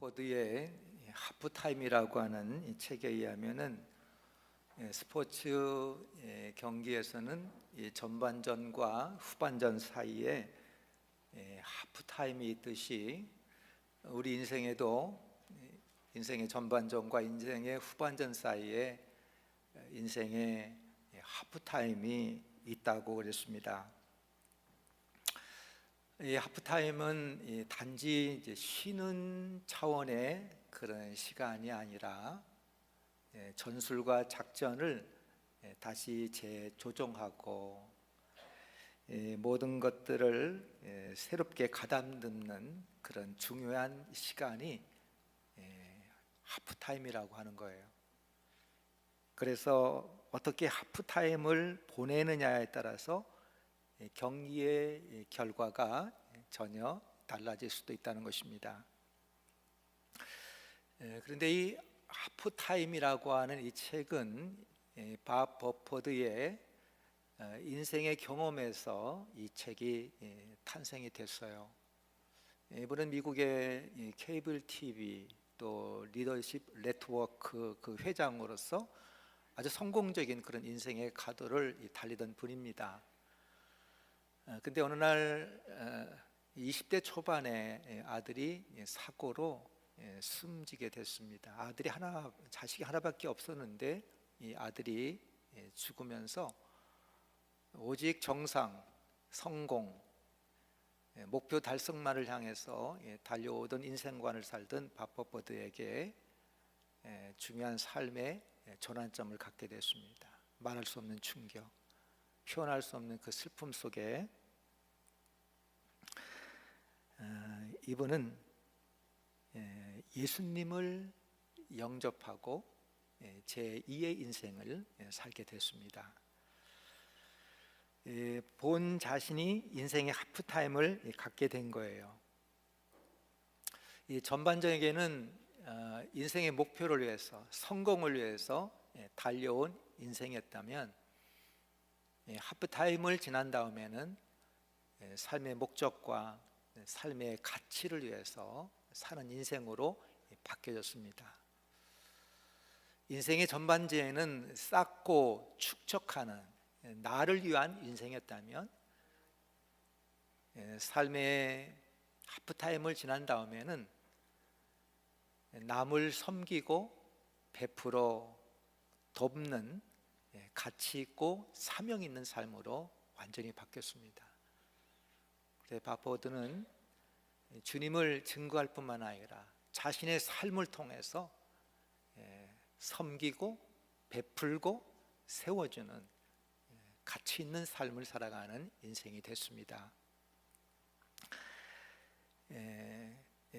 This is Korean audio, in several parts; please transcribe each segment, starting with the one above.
포드의 하프타임이라고 하는 이 책에 의하면은 스포츠 경기에서는 이 전반전과 후반전 사이에 하프타임이 있듯이 우리 인생에도 인생의 전반전과 인생의 후반전 사이에 인생의 하프타임이 있다고 그랬습니다. 이 하프타임은 단지 이제 쉬는 차원의 그런 시간이 아니라 전술과 작전을 다시 재조정하고 모든 것들을 새롭게 가다듬는 그런 중요한 시간이 하프타임이라고 하는 거예요. 그래서 어떻게 하프타임을 보내느냐에 따라서 경기의 결과가 전혀 달라질 수도 있다는 것입니다. 그런데 이 하프타임이라고 하는 이 책은 밥 버퍼드의 인생의 경험에서 이 책이 탄생이 됐어요. 이분은 미국의 케이블 TV 또 리더십 네트워크 그 회장으로서 아주 성공적인 그런 인생의 가도를 달리던 분입니다. 근데 어느 날 20대 초반에 아들이 사고로 숨지게 됐습니다. 자식이 하나밖에 없었는데 이 아들이 죽으면서 오직 정상, 성공, 목표 달성만을 향해서 달려오던 인생관을 살던 밥 버퍼드에게 중요한 삶의 전환점을 갖게 됐습니다. 말할 수 없는 충격, 표현할 수 없는 그 슬픔 속에 이분은 예수님을 영접하고 제2의 인생을 살게 됐습니다. 본 자신이 인생의 하프타임을 갖게 된 거예요. 전반적에는 인생의 목표를 위해서, 성공을 위해서 달려온 인생이었다면 하프타임을 지난 다음에는 삶의 목적과 삶의 가치를 위해서 사는 인생으로 바뀌어졌습니다. 인생의 전반기에는 쌓고 축적하는 나를 위한 인생이었다면 삶의 하프타임을 지난 다음에는 남을 섬기고 베풀어 돕는 가치 있고 사명 있는 삶으로 완전히 바뀌었습니다. 그래서 바포드는 주님을 증거할 뿐만 아니라 자신의 삶을 통해서 섬기고 베풀고 세워주는 가치 있는 삶을 살아가는 인생이 됐습니다.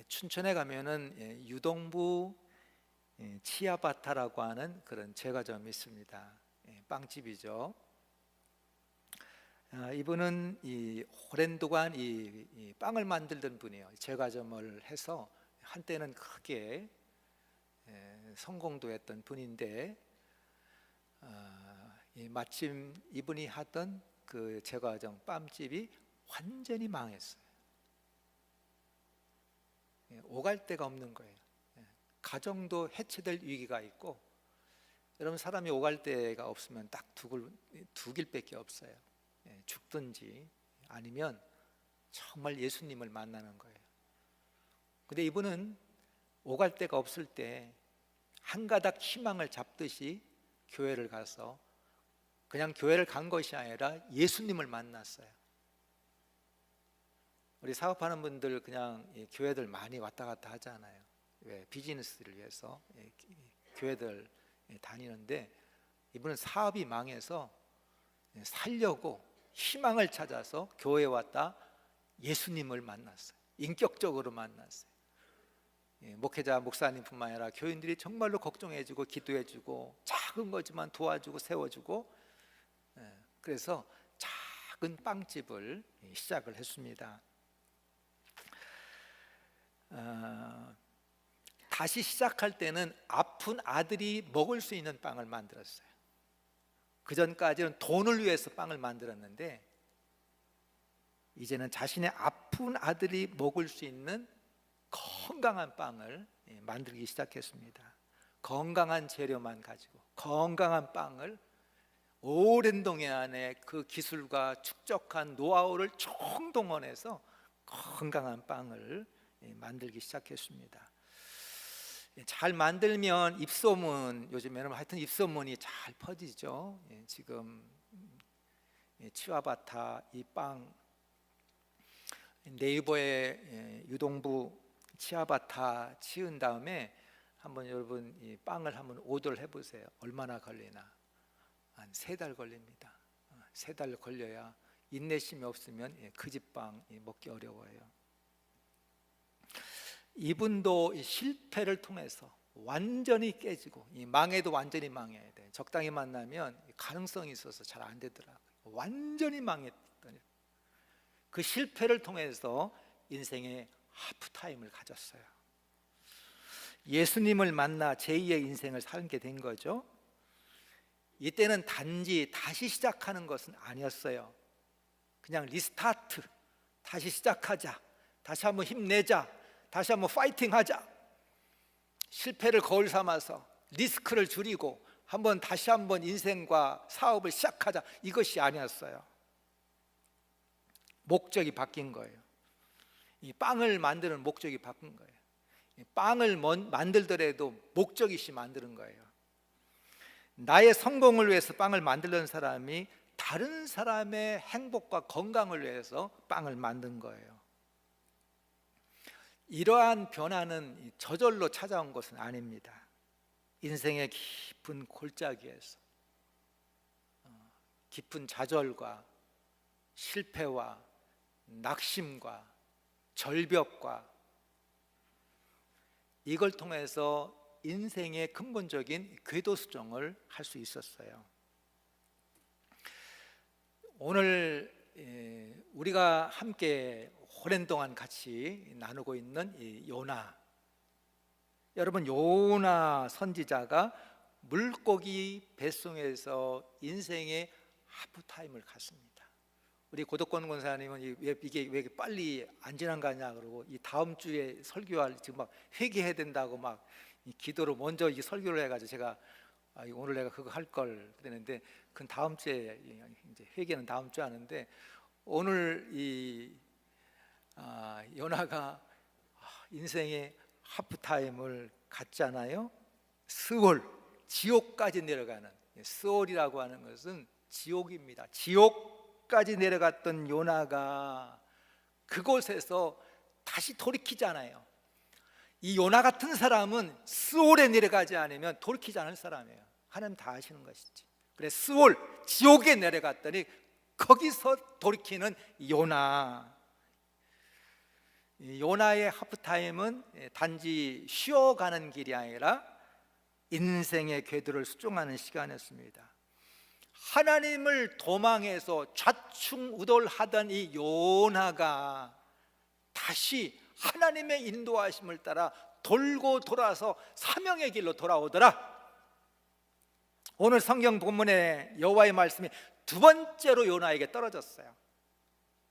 춘천에 가면은 유동부 치아바타라고 하는 그런 제과점이 있습니다. 빵집이죠. 이분은 이 오랜 동안 이 빵을 만들던 분이에요. 제과점을 해서 한때는 크게 성공도 했던 분인데 마침 이분이 하던 그 제과점 빵집이 완전히 망했어요. 오갈 데가 없는 거예요. 가정도 해체될 위기가 있고, 여러분 사람이 오갈 데가 없으면 딱 두 길밖에 없어요. 죽든지 아니면 정말 예수님을 만나는 거예요. 근데 이분은 오갈 데가 없을 때 한 가닥 희망을 잡듯이 교회를 가서 그냥 교회를 간 것이 아니라 예수님을 만났어요. 우리 사업하는 분들 그냥 교회들 많이 왔다 갔다 하잖아요. 왜? 비즈니스를 위해서 교회들 다니는데 이분은 사업이 망해서 살려고 희망을 찾아서 교회에 왔다 예수님을 만났어요. 인격적으로 만났어요. 목회자 목사님뿐만 아니라 교인들이 정말로 걱정해주고 기도해주고 작은 거지만 도와주고 세워주고, 그래서 작은 빵집을 시작을 했습니다. 다시 시작할 때는 아픈 아들이 먹을 수 있는 빵을 만들었어요. 그 전까지는 돈을 위해서 빵을 만들었는데 이제는 자신의 아픈 아들이 먹을 수 있는 건강한 빵을 만들기 시작했습니다. 건강한 재료만 가지고 건강한 빵을 오랜 동안의 그 기술과 축적한 노하우를 총동원해서 건강한 빵을 만들기 시작했습니다. 잘 만들면 입소문, 요즘에는 하여튼 입소문이 잘 퍼지죠. 지금 치와바타 이 빵, 네이버에 유동부 치아바타 치은 다음에 한번 여러분 이 빵을 한번 오더를 해보세요. 얼마나 걸리나? 한 3달 걸립니다. 3달 걸려야, 인내심이 없으면 그 집 빵 먹기 어려워요. 이분도 실패를 통해서 완전히 깨지고, 망해도 완전히 망해야 돼. 적당히 만나면 가능성이 있어서 잘 안 되더라고요. 완전히 망했더니 그 실패를 통해서 인생의 하프타임을 가졌어요. 예수님을 만나 제2의 인생을 살게 된 거죠. 이때는 단지 다시 시작하는 것은 아니었어요. 그냥 리스타트, 다시 시작하자, 다시 한번 힘내자, 다시 한번 파이팅하자, 실패를 거울 삼아서 리스크를 줄이고 다시 한번 인생과 사업을 시작하자, 이것이 아니었어요. 목적이 바뀐 거예요. 이 빵을 만드는 목적이 바뀐 거예요. 빵을 만들더라도 목적이 있이 만드는 거예요. 나의 성공을 위해서 빵을 만들던 사람이 다른 사람의 행복과 건강을 위해서 빵을 만든 거예요. 이러한 변화는 저절로 찾아온 것은 아닙니다. 인생의 깊은 골짜기에서 깊은 좌절과 실패와 낙심과 절벽과, 이걸 통해서 인생의 근본적인 궤도 수정을 할 수 있었어요. 오늘 우리가 함께 오랜 동안 같이 나누고 있는 이 요나, 여러분, 요나 선지자가 물고기 뱃속에서 인생의 하프타임을 갔습니다. 우리 고덕권 권사님은 이게 왜 빨리 안 지난 거냐 그러고, 이 다음 주에 설교할 지금 막 회개해야 된다고 막 기도로 먼저 이 설교를 해가지고, 제가 오늘 내가 그거 할 걸 그랬는데, 그건 다음 주에, 이제 회개는 다음 주에 하는데, 오늘 이 요나가 인생의 하프타임을 갖잖아요. 스월, 지옥까지 내려가는, 스월이라고 하는 것은 지옥입니다. 지옥까지 내려갔던 요나가 그곳에서 다시 돌이키잖아요. 이 요나 같은 사람은 스올에 내려가지 않으면 돌이키지 않을 사람이에요. 하나님 다 아시는 것이지. 그래, 스올, 지옥에 내려갔더니 거기서 돌이키는 요나. 요나의 하프타임은 단지 쉬어가는 길이 아니라 인생의 궤도를 수정하는 시간이었습니다. 하나님을 도망해서 좌충우돌하던 이 요나가 다시 하나님의 인도하심을 따라 돌고 돌아서 사명의 길로 돌아오더라. 오늘 성경 본문의 여호와의 말씀이 두 번째로 요나에게 떨어졌어요.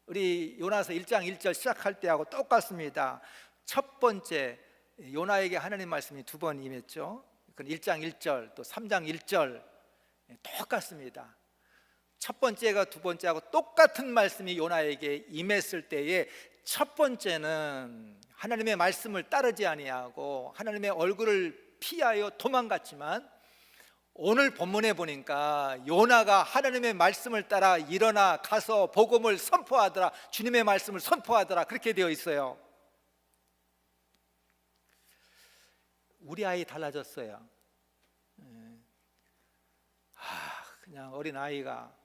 우리 요나서 1장 1절 시작할 때하고 똑같습니다. 첫 번째, 요나에게 하나님 말씀이 두 번 임했죠. 1장 1절 또 3장 1절 똑같습니다. 첫 번째가 두 번째하고 똑같은 말씀이 요나에게 임했을 때에, 첫 번째는 하나님의 말씀을 따르지 아니하고 하나님의 얼굴을 피하여 도망갔지만, 오늘 본문에 보니까 요나가 하나님의 말씀을 따라 일어나 가서 복음을 선포하더라, 주님의 말씀을 선포하더라, 그렇게 되어 있어요. 우리 아이 달라졌어요. 그냥 어린 아이가,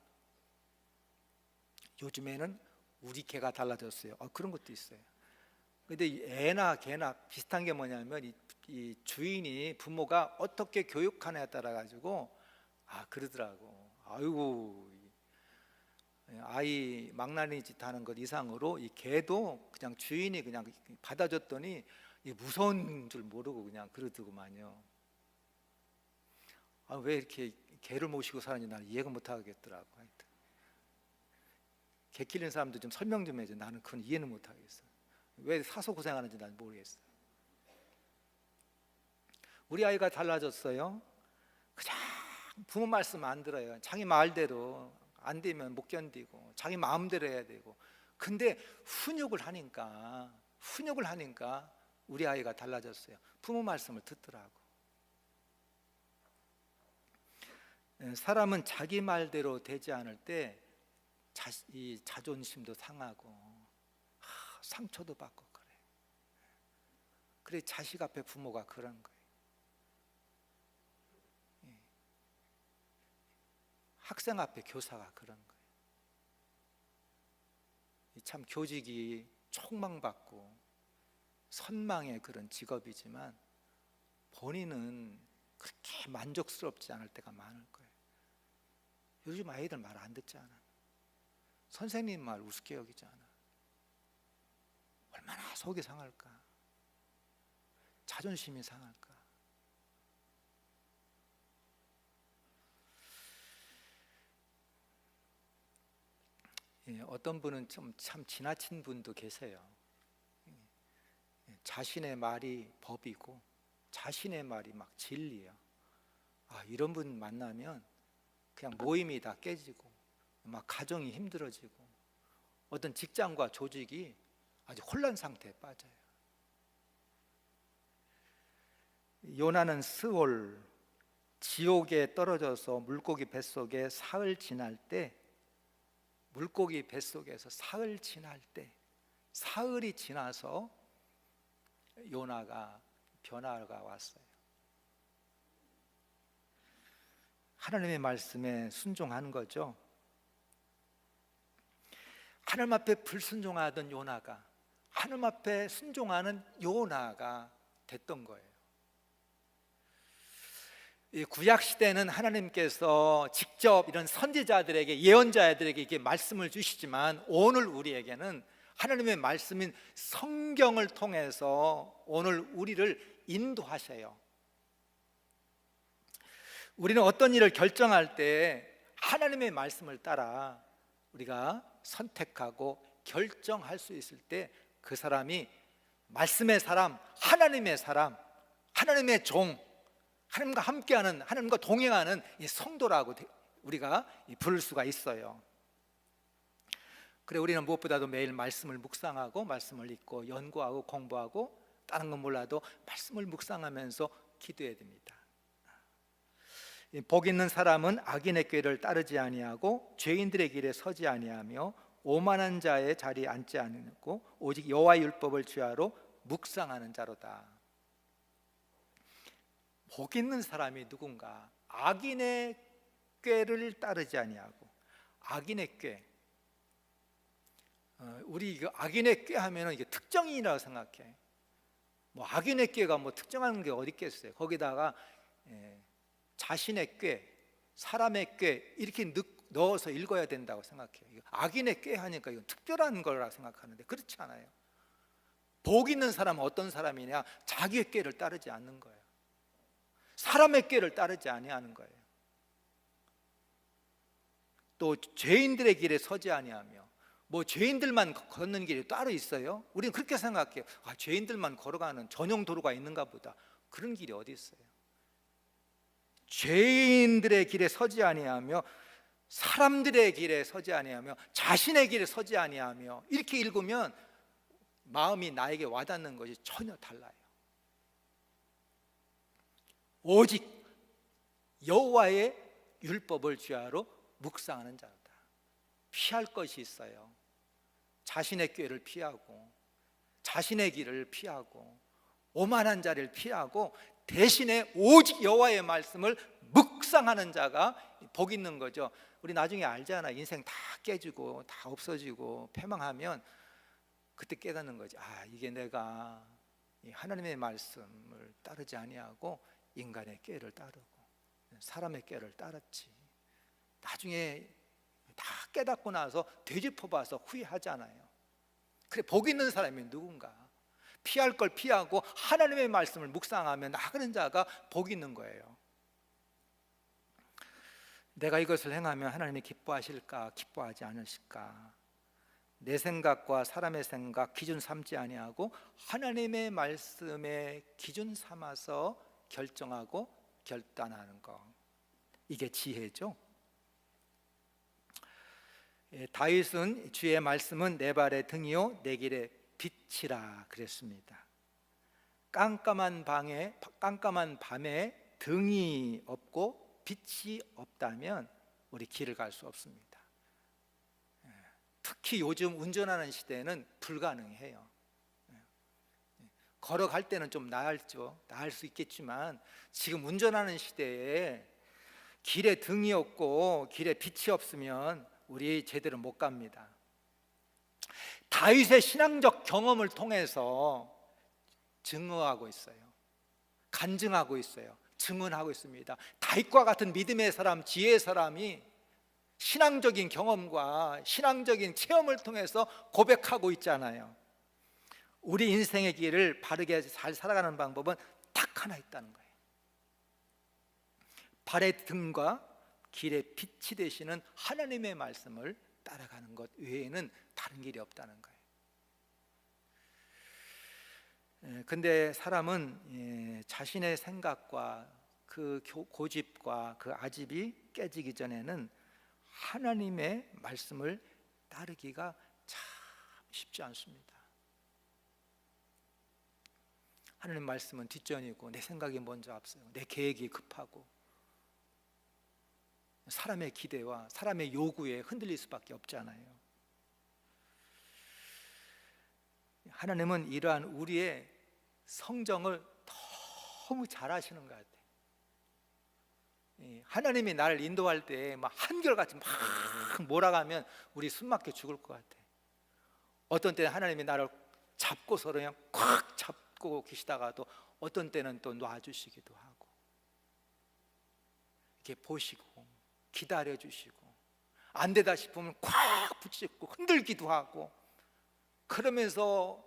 요즘에는 우리 개가 달라졌어요. 그런 것도 있어요. 근데 애나 개나 비슷한 게 뭐냐면, 이 주인이, 부모가 어떻게 교육하냐에 따라 가지고 그러더라고. 아이고, 아이 망나니 짓 하는 것 이상으로 이 개도 그냥 주인이 그냥 받아줬더니 무서운 줄 모르고 그냥 그러더구만요. 왜 이렇게 개를 모시고 사는지 나는 이해가 못 하겠더라고. 하여튼 개 키우는 사람도 좀 설명 좀 해줘. 나는 그건 이해는 못 하겠어. 왜 사서 고생하는지 난 모르겠어. 우리 아이가 달라졌어요. 그냥 부모 말씀 안 들어요. 자기 말대로 안 되면 못 견디고 자기 마음대로 해야 되고. 근데 훈육을 하니까 우리 아이가 달라졌어요. 부모 말씀을 듣더라고. 사람은 자기 말대로 되지 않을 때 이 자존심도 상하고 상처도 받고 그래. 그래 자식 앞에 부모가 그런 거예요. 학생 앞에 교사가 그런 거예요. 참 교직이 촉망받고 선망의 그런 직업이지만 본인은 그렇게 만족스럽지 않을 때가 많을 거예요. 요즘 아이들 말 안 듣지 않아. 선생님 말 우습게 여기지 않아. 얼마나 속이 상할까? 자존심이 상할까? 어떤 분은 참 지나친 분도 계세요. 자신의 말이 법이고 자신의 말이 막 진리야. 이런 분 만나면 그냥 모임이 다 깨지고 막 가정이 힘들어지고 어떤 직장과 조직이 아주 혼란 상태에 빠져요. 요나는 스올 지옥에 떨어져서 물고기 뱃속에 사흘 지날 때, 물고기 뱃속에서 사흘 지날 때, 사흘이 지나서 요나가 변화가 왔어요. 하나님의 말씀에 순종한 거죠. 하나님 앞에 불순종하던 요나가 하나님 앞에 순종하는 요나가 됐던 거예요. 이 구약 시대는 하나님께서 직접 이런 선지자들에게, 예언자들에게 이렇게 말씀을 주시지만 오늘 우리에게는 하나님의 말씀인 성경을 통해서 오늘 우리를 인도하셔요. 우리는 어떤 일을 결정할 때 하나님의 말씀을 따라 우리가 선택하고 결정할 수 있을 때 그 사람이 말씀의 사람, 하나님의 사람, 하나님의 종, 하나님과 함께하는, 하나님과 동행하는 이 성도라고 우리가 부를 수가 있어요. 그래, 우리는 무엇보다도 매일 말씀을 묵상하고 말씀을 읽고 연구하고 공부하고 다른 건 몰라도 말씀을 묵상하면서 기도해야 됩니다. 복 있는 사람은 악인의 꾀를 따르지 아니하고 죄인들의 길에 서지 아니하며 오만한 자의 자리에 앉지 않고 오직 여호와의 율법을 주야로 묵상하는 자로다. 복 있는 사람이 누군가? 악인의 꾀를 따르지 아니하고. 악인의 꾀, 우리 이거 악인의 꾀 하면은 이게 특정인이라고 생각해. 뭐 악인의 꾀가 뭐 특정하는 게 어디 있겠어요? 거기다가 자신의 꾀, 사람의 꾀 이렇게 넣어서 읽어야 된다고 생각해요. 악인의 꾀 하니까 이건 특별한 거라 생각하는데 그렇지 않아요. 복 있는 사람은 어떤 사람이냐? 자기의 꾀를 따르지 않는 거예요. 사람의 꾀를 따르지 아니하는 거예요. 또 죄인들의 길에 서지 아니하며, 뭐 죄인들만 걷는 길이 따로 있어요? 우리는 그렇게 생각해요. 죄인들만 걸어가는 전용 도로가 있는가 보다. 그런 길이 어디 있어요? 죄인들의 길에 서지 아니하며 사람들의 길에 서지 아니하며 자신의 길에 서지 아니하며, 이렇게 읽으면 마음이 나에게 와닿는 것이 전혀 달라요. 오직 여호와의 율법을 주야로 묵상하는 자로다. 피할 것이 있어요. 자신의 꾀를 피하고 자신의 길을 피하고 오만한 자를 피하고 대신에 오직 여호와의 말씀을 묵상하는 자가 복 있는 거죠. 우리 나중에 알잖아. 인생 다 깨지고 다 없어지고 패망하면 그때 깨닫는 거지. 이게 내가 하나님의 말씀을 따르지 아니하고 인간의 꾀를 따르고 사람의 꾀를 따랐지. 나중에 다 깨닫고 나서 되짚어봐서 후회하잖아요. 그래, 복 있는 사람이 누군가? 피할 걸 피하고 하나님의 말씀을 묵상하며 나가는 자가 복 있는 거예요. 내가 이것을 행하면 하나님이 기뻐하실까, 기뻐하지 않으실까? 내 생각과 사람의 생각 기준 삼지 아니하고 하나님의 말씀에 기준 삼아서 결정하고 결단하는 것, 이게 지혜죠. 다윗은 주의 말씀은 내 발의 등이요 내 길의 빛이라 그랬습니다. 깜깜한 밤에 등이 없고 빛이 없다면 우리 길을 갈 수 없습니다. 특히 요즘 운전하는 시대에는 불가능해요. 걸어갈 때는 좀 나을 수 있겠지만 지금 운전하는 시대에 길에 등이 없고 길에 빛이 없으면 우리 제대로 못 갑니다. 다윗의 신앙적 경험을 통해서 증거하고 있어요. 간증하고 있어요. 증언하고 있습니다. 다윗과 같은 믿음의 사람, 지혜의 사람이 신앙적인 경험과 신앙적인 체험을 통해서 고백하고 있잖아요. 우리 인생의 길을 바르게 잘 살아가는 방법은 딱 하나 있다는 거예요. 발의 등과 길의 빛이 되시는 하나님의 말씀을 따라가는 것 외에는 다른 길이 없다는 거예요. 근데 사람은 자신의 생각과 그 고집과 그 아집이 깨지기 전에는 하나님의 말씀을 따르기가 참 쉽지 않습니다. 하나님 말씀은 뒷전이고 내 생각이 먼저 앞서요. 내 계획이 급하고 사람의 기대와 사람의 요구에 흔들릴 수밖에 없잖아요. 하나님은 이러한 우리의 성정을 너무 잘 아시는 것 같아요. 하나님이 나를 인도할 때 막 한결같이 막 몰아가면 우리 숨막혀 죽을 것 같아. 어떤 때는 하나님이 나를 잡고서 그냥 꽉 잡고 계시다가도 어떤 때는 또 놔주시기도 하고 이렇게 보시고 기다려주시고 안 되다 싶으면 꽉 붙잡고 흔들기도 하고 그러면서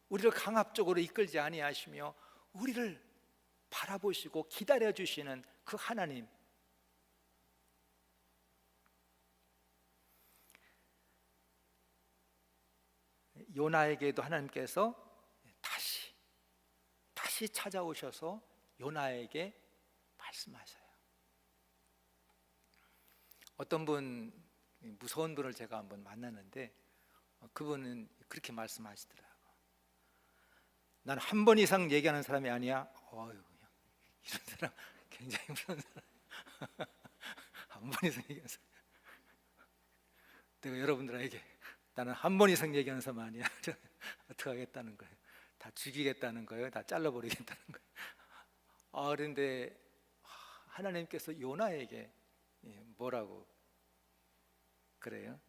우리를 강압적으로 이끌지 아니하시며 우리를 바라보시고 기다려주시는 그 하나님, 요나에게도 하나님께서 다시 찾아오셔서 요나에게 말씀하셔요. 어떤 분, 무서운 분을 제가 한번 만났는데 그분은 그렇게 말씀하시더라고요. 난 한 번 이상 얘기하는 사람이 아니야. 그냥 이런 사람 굉장히 무서운 사람. 한 번 이상 얘기하는 사람. 내가 여러분들에게 나는 한 번 이상 얘기하는 사람 아니야. 어떻게 하겠다는 거예요? 다 죽이겠다는 거예요? 다 잘라버리겠다는 거예요? 그런데 하나님께서 요나에게 뭐라고 그래요?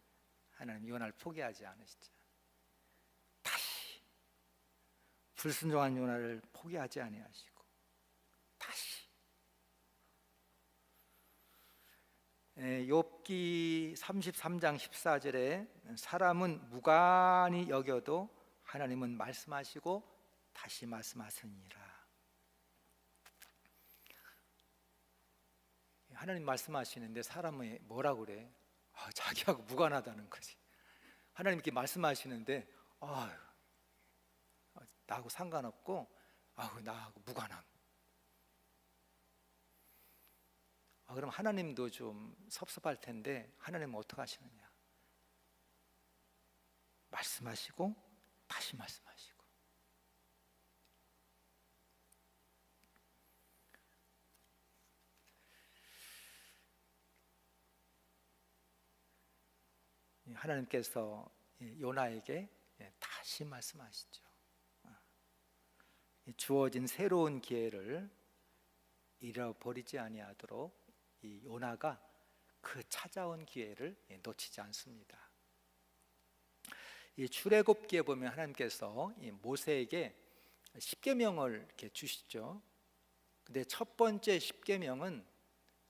하나님 요나를 포기하지 않으시죠. 다시 불순종한 요나를 포기하지 아니하시고 다시 욥기 33장 14절에 사람은 무관히 여겨도 하나님은 말씀하시고 다시 말씀하시니라. 하나님 말씀하시는데 사람이 뭐라고 그래? 자기하고 무관하다는 거지. 하나님께 말씀하시는데 나하고 상관없고 나하고 무관함. 그럼 하나님도 좀 섭섭할 텐데 하나님은 어떻게 하시느냐? 말씀하시고 다시 말씀하시고. 하나님께서 요나에게 다시 말씀하시죠. 주어진 새로운 기회를 잃어버리지 아니하도록 이 요나가 그 찾아온 기회를 놓치지 않습니다. 이 출애굽기에 보면 하나님께서 모세에게 십계명을 이렇게 주시죠. 근데 첫 번째 십계명은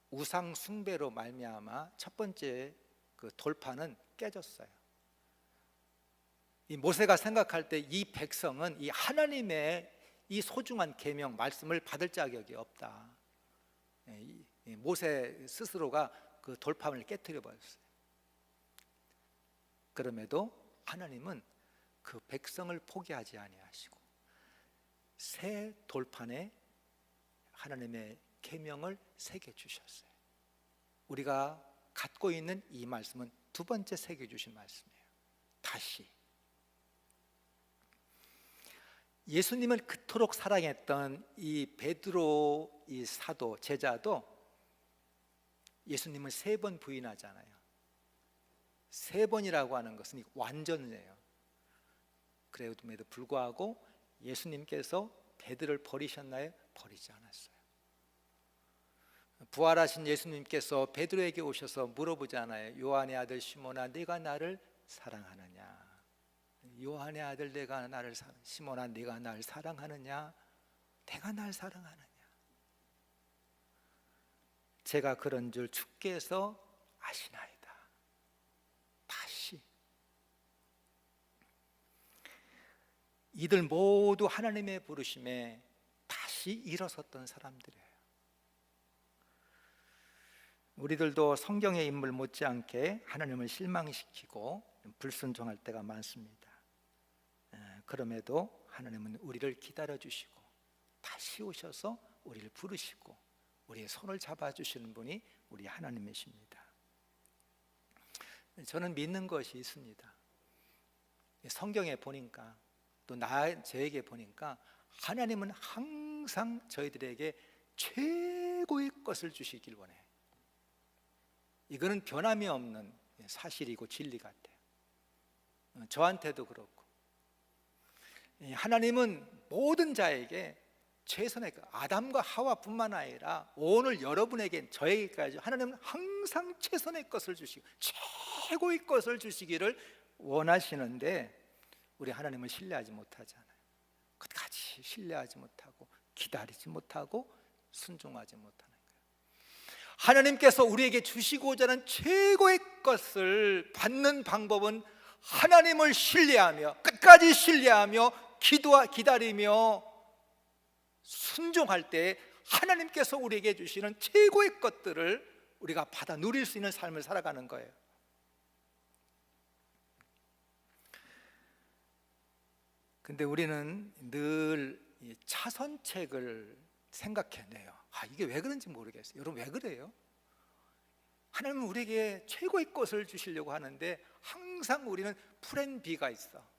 우상 숭배로 말미암아 첫 번째 그 돌파는 깨졌어요. 이 모세가 생각할 때 이 백성은 이 하나님의 이 소중한 계명 말씀을 받을 자격이 없다. 모세 스스로가 그 돌판을 깨뜨려 버렸어요. 그럼에도 하나님은 그 백성을 포기하지 아니하시고 새 돌판에 하나님의 계명을 새겨 주셨어요. 우리가 갖고 있는 이 말씀은 두 번째 새겨 주신 말씀이에요. 다시 예수님을 그토록 사랑했던 이 베드로 이 사도 제자도 예수님을 3번 부인하잖아요. 3번이라고 하는 것은 완전이에요. 그래도 불구하고 예수님께서 베드로를 버리셨나요? 버리지 않았어요. 부활하신 예수님께서 베드로에게 오셔서 물어보잖아요. 요한의 아들 시몬아, 네가 나를 사랑하느냐? 요한의 아들 내가 나를 시몬아, 네가 나를 사랑하느냐? 내가 날 사랑하느냐? 제가 그런 줄 주께서 아시나이다. 다시 이들 모두 하나님의 부르심에 다시 일어섰던 사람들이에요. 우리들도 성경의 인물 못지않게 하나님을 실망시키고 불순종할 때가 많습니다. 그럼에도 하나님은 우리를 기다려주시고 다시 오셔서 우리를 부르시고 우리의 손을 잡아주시는 분이 우리 하나님이십니다. 저는 믿는 것이 있습니다. 성경에 보니까 또 저에게 보니까 하나님은 항상 저희들에게 최고의 것을 주시길 원해요. 이거는 변함이 없는 사실이고 진리 같아요. 저한테도 그렇고 하나님은 모든 자에게 최선의 아담과 하와뿐만 아니라 오늘 여러분에게 저에게까지 하나님은 항상 최선의 것을 주시고 최고의 것을 주시기를 원하시는데 우리 하나님을 신뢰하지 못하잖아요. 끝까지 신뢰하지 못하고 기다리지 못하고 순종하지 못하는 거예요. 하나님께서 우리에게 주시고자 하는 최고의 것을 받는 방법은 하나님을 신뢰하며 끝까지 신뢰하며 기다리며 순종할 때 하나님께서 우리에게 주시는 최고의 것들을 우리가 받아 누릴 수 있는 삶을 살아가는 거예요. 근데 우리는 늘 차선책을 생각해내요. 이게 왜 그런지 모르겠어요. 여러분 왜 그래요? 하나님은 우리에게 최고의 것을 주시려고 하는데 항상 우리는 플랜 B가 있어.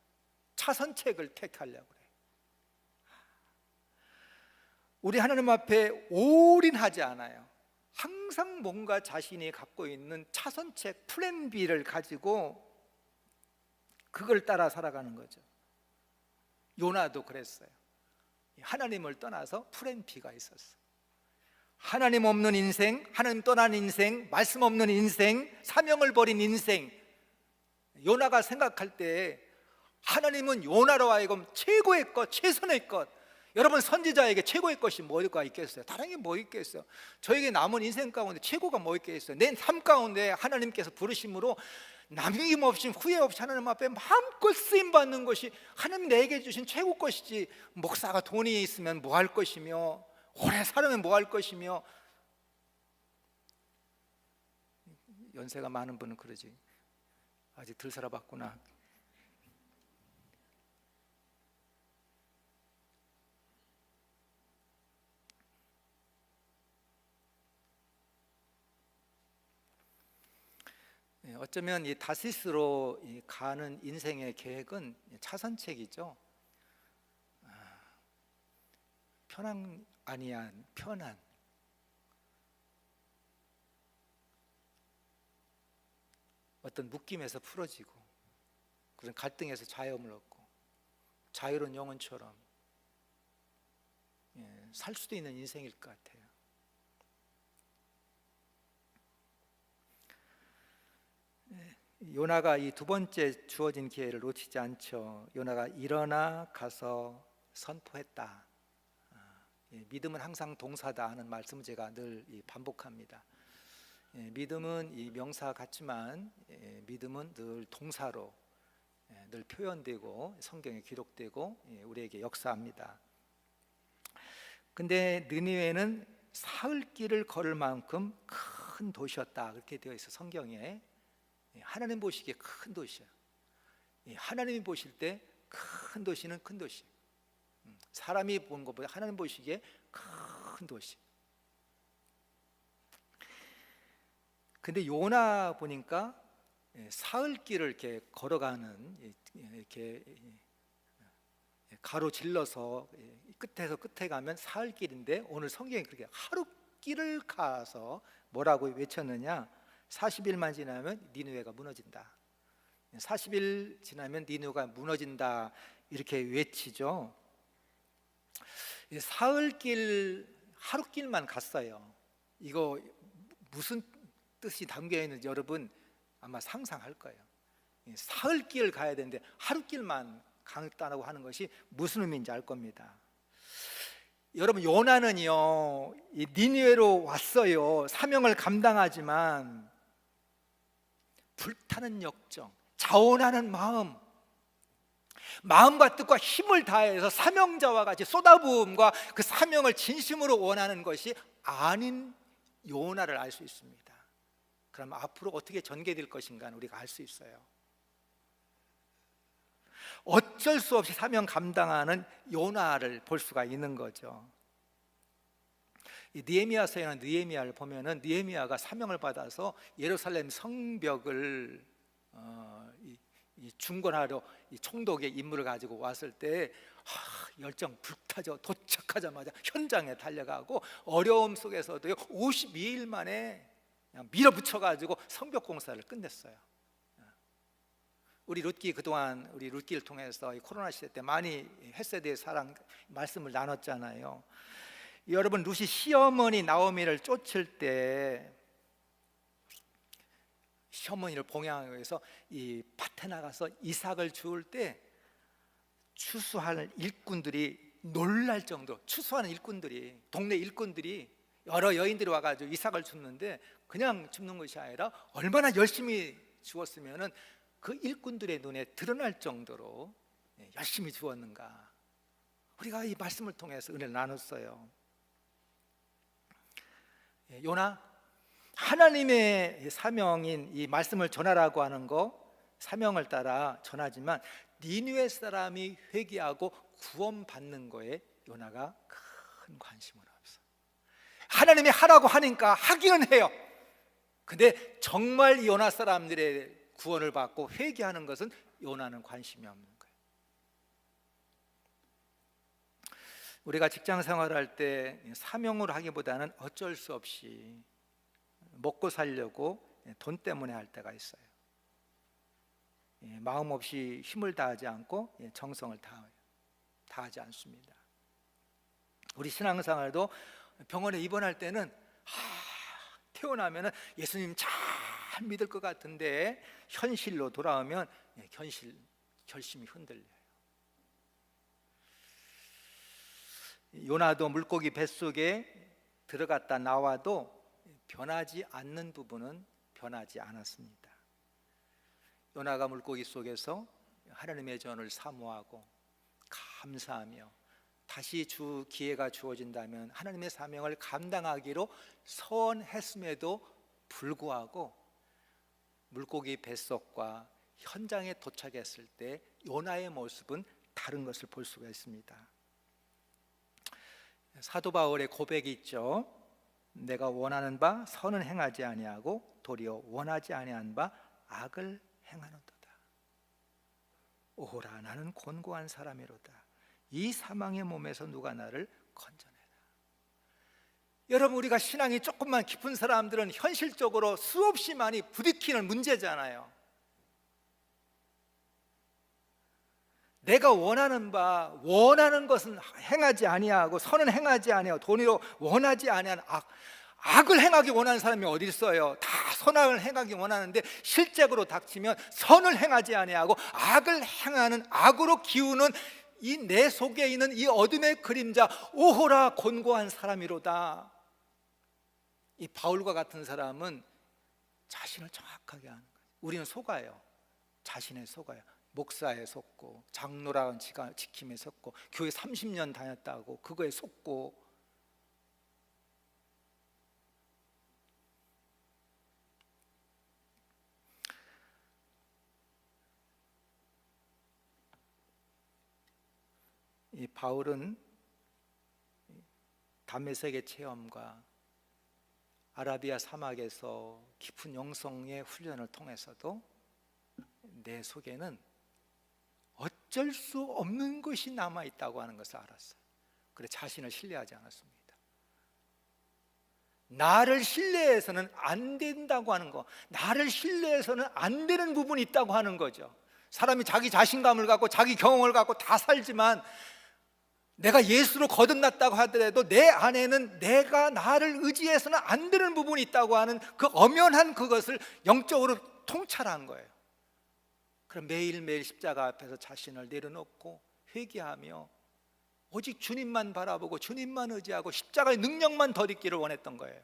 차선책을 택하려고 그래. 우리 하나님 앞에 올인하지 않아요. 항상 뭔가 자신이 갖고 있는 차선책 플랜 B를 가지고 그걸 따라 살아가는 거죠. 요나도 그랬어요. 하나님을 떠나서 플랜 B가 있었어. 하나님 없는 인생, 하나님 떠난 인생, 말씀 없는 인생, 사명을 버린 인생. 요나가 생각할 때 하나님은 요나로 하여금 최고의 것, 최선의 것. 여러분 선지자에게 최고의 것이 뭐가 있겠어요? 다른 게 뭐 있겠어요? 저에게 남은 인생 가운데 최고가 뭐 있겠어요? 내 삶 가운데 하나님께서 부르심으로 남김없이 후회 없이 하나님 앞에 마음껏 쓰임받는 것이 하나님 내게 주신 최고 것이지, 목사가 돈이 있으면 뭐 할 것이며 오래 살면 뭐 할 것이며. 연세가 많은 분은 그러지, 아직 덜 살아봤구나. 어쩌면 이 다시스로 가는 인생의 계획은 차선책이죠. 편안 아니한 편안. 어떤 묶임에서 풀어지고 그런 갈등에서 자유함을 얻고 자유로운 영혼처럼 살 수도 있는 인생일 것 같아요. 요나가 이 두 번째 주어진 기회를 놓치지 않죠. 요나가 일어나 가서 선포했다. 믿음은 항상 동사다 하는 말씀을 제가 늘 반복합니다. 믿음은 이 명사 같지만 믿음은 늘 동사로 늘 표현되고 성경에 기록되고 우리에게 역사합니다. 근데 느니웨는 사흘길을 걸을 만큼 큰 도시였다, 그렇게 되어 있어 성경에. 하나님 보시기에 큰 도시야. 하나님이 보실 때 큰 도시는 큰 도시. 사람이 보는 것보다 하나님 보시기에 큰 큰 도시. 근데 요나 보니까 사흘길을 이렇게 걸어가는, 이렇게 가로질러서 끝에서 끝에 가면 사흘길인데, 오늘 성경이 그렇게 하루 길을 가서 뭐라고 외쳤느냐? 40일만 지나면 니느웨가 무너진다. 40일 지나면 니느웨가 무너진다, 이렇게 외치죠. 사흘길, 하루길만 갔어요. 이거 무슨 뜻이 담겨 있는지 여러분 아마 상상할 거예요. 사흘길 가야 되는데 하루길만 갔다고 하는 것이 무슨 의미인지 알 겁니다. 여러분, 요나는요, 이 니느웨로 왔어요. 사명을 감당하지만 불타는 역정, 자원하는 마음과 뜻과 힘을 다해서 사명자와 같이 쏟아부음과 그 사명을 진심으로 원하는 것이 아닌 요나를 알 수 있습니다. 그럼 앞으로 어떻게 전개될 것인가 우리가 알 수 있어요. 어쩔 수 없이 사명 감당하는 요나를 볼 수가 있는 거죠. 이 느헤미야서에는 느헤미야를 보면은 느헤미야가 사명을 받아서 예루살렘 성벽을 중건하러 이 총독의 임무를 가지고 왔을 때 열정 불타져. 도착하자마자 현장에 달려가고 어려움 속에서도 52일 만에 그냥 밀어붙여가지고 성벽 공사를 끝냈어요. 우리 룻기, 그동안 우리 룻기를 통해서 이 코로나 시대 때 많이 헷세대의 사랑 말씀을 나눴잖아요. 여러분, 룻이 시어머니 나오미를 쫓을 때, 시어머니를 봉양하기 위해서 이 밭에 나가서 이삭을 주울 때 추수하는 일꾼들이 놀랄 정도로, 추수하는 일꾼들이, 동네 일꾼들이, 여러 여인들이 와가지고 이삭을 줍는데 그냥 줍는 것이 아니라 얼마나 열심히 주었으면은 그 일꾼들의 눈에 드러날 정도로 열심히 주었는가. 우리가 이 말씀을 통해서 은혜를 나눴어요. 요나, 하나님의 사명인 이 말씀을 전하라고 하는 거, 사명을 따라 전하지만 니느웨 사람이 회개하고 구원받는 거에 요나가 큰 관심을 없어. 하나님이 하라고 하니까 하기는 해요. 근데 정말 이 요나 사람들의 구원을 받고 회개하는 것은 요나는 관심이 없는 거예요. 우리가 직장 생활할 때 사명으로 하기보다는 어쩔 수 없이 먹고 살려고 돈 때문에 할 때가 있어요. 마음 없이 힘을 다하지 않고 정성을 다하지 않습니다. 우리 신앙생활도 병원에 입원할 때는 태어나면 예수님 잘 믿을 것 같은데 현실로 돌아오면 결심이 흔들려요. 요나도 물고기 뱃속에 들어갔다 나와도 변하지 않는 부분은 변하지 않았습니다. 요나가 물고기 속에서 하나님의 전을 사모하고 감사하며 다시 기회가 주어진다면 하나님의 사명을 감당하기로 선했음에도 불구하고 물고기 뱃속과 현장에 도착했을 때 요나의 모습은 다른 것을 볼 수가 있습니다. 사도 바울의 고백이 있죠. 내가 원하는 바 선은 행하지 아니하고 도리어 원하지 아니한 바 악을 행하노도다. 오호라, 나는 곤고한 사람이로다. 이 사망의 몸에서 누가 나를 건져내라. 여러분, 우리가 신앙이 조금만 깊은 사람들은 현실적으로 수없이 많이 부딪히는 문제잖아요. 내가 원하는 것은 행하지 아니하고 선은 행하지 아니하고 도리어 원하지 아니한 악을 행하기 원하는 사람이 어디 있어요? 다 선악을 행하기 원하는데 실제로 닥치면 선을 행하지 아니하고 악을 행하는, 악으로 기우는 이 내 속에 있는 이 어둠의 그림자, 오호라 곤고한 사람이로다. 이 바울과 같은 사람은 자신을 정확하게 아는 거예요. 우리는 속아요. 자신에 속아요. 목사에 속고, 장로라는 지킴에 속고, 교회 30년 다녔다고 그거에 속고. 이 바울은 담메색의 체험과 아라비아 사막에서 깊은 영성의 훈련을 통해서도 내 속에는 어쩔 수 없는 것이 남아있다고 하는 것을 알았어요. 그래 자신을 신뢰하지 않았습니다. 나를 신뢰해서는 안 된다고 하는 거, 나를 신뢰해서는 안 되는 부분이 있다고 하는 거죠. 사람이 자기 자신감을 갖고 자기 경험을 갖고 다 살지만 내가 예수로 거듭났다고 하더라도 내 안에는 내가 나를 의지해서는 안 되는 부분이 있다고 하는 그 엄연한 그것을 영적으로 통찰한 거예요. 그럼 매일매일 십자가 앞에서 자신을 내려놓고 회개하며 오직 주님만 바라보고 주님만 의지하고 십자가의 능력만 덧입기를 원했던 거예요.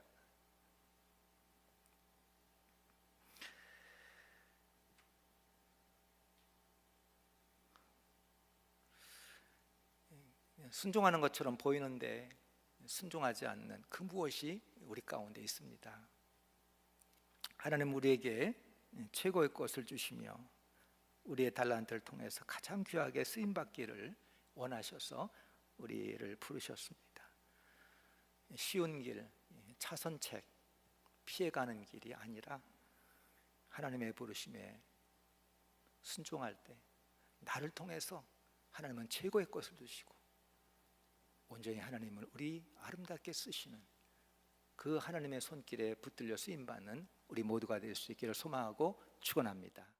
순종하는 것처럼 보이는데 순종하지 않는 그 무엇이 우리 가운데 있습니다. 하나님 우리에게 최고의 것을 주시며 우리의 달란트를 통해서 가장 귀하게 쓰임받기를 원하셔서 우리를 부르셨습니다. 쉬운 길, 차선책, 피해가는 길이 아니라 하나님의 부르심에 순종할 때 나를 통해서 하나님은 최고의 것을 주시고 온전히 하나님을 우리 아름답게 쓰시는 그 하나님의 손길에 붙들려 쓰임받는 우리 모두가 될 수 있기를 소망하고 축원합니다.